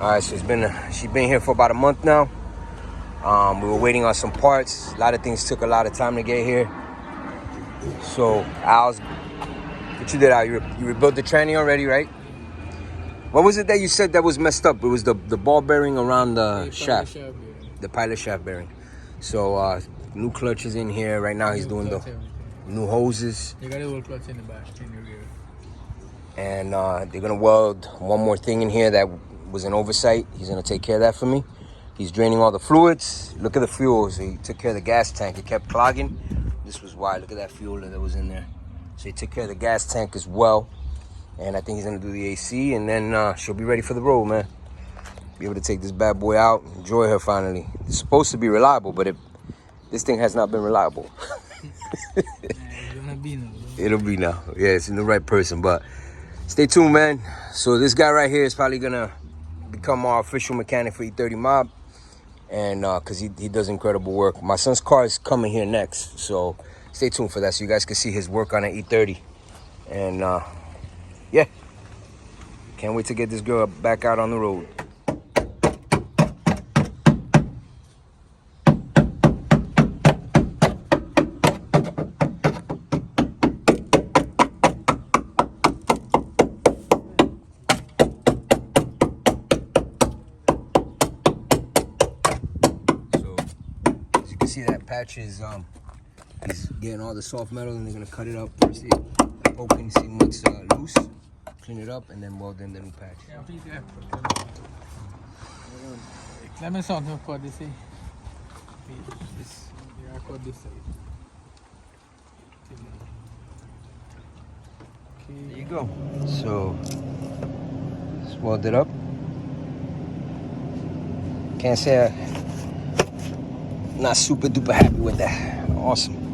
All right, so she's been here for about a month now. We were waiting on some parts. A lot of things took a lot of time to get here. So Al's, what you did, Al? You rebuilt the tranny already, right? What was it that you said that was messed up? It was the ball bearing around the shaft, the pilot shaft bearing. So new clutches in here right now. He's doing the new hoses. You got a old clutch in the back, in the rear. And they're gonna weld one more thing in here that was an oversight. He's gonna take care of that for me. He's draining all the fluids. Look at the fuel. So he took care of the gas tank. It kept clogging. This was why. Look at that fuel that was in there. So he took care of the gas tank as well. And I think he's gonna do the AC, and then she'll be ready for the road, man. Be able to take this bad boy out, enjoy her finally. It's supposed to be reliable, but this thing has not been reliable. It'll be now. Yeah, it's in the right person, but stay tuned, man. So this guy right here is probably gonna become our official mechanic for E30 Mob, and because he does incredible work. My son's car is coming here next, so stay tuned for that so you guys can see his work on an E30. And yeah, can't wait to get this girl back out on the road. See that patch is he's getting all the soft metal, and they're gonna cut it up, see, poking, see what's loose, clean it up, and then weld in the new patch. Let me start to cut this. Cut this side. There you go. So just weld it up. Can't say I'm not super duper happy with that. Awesome.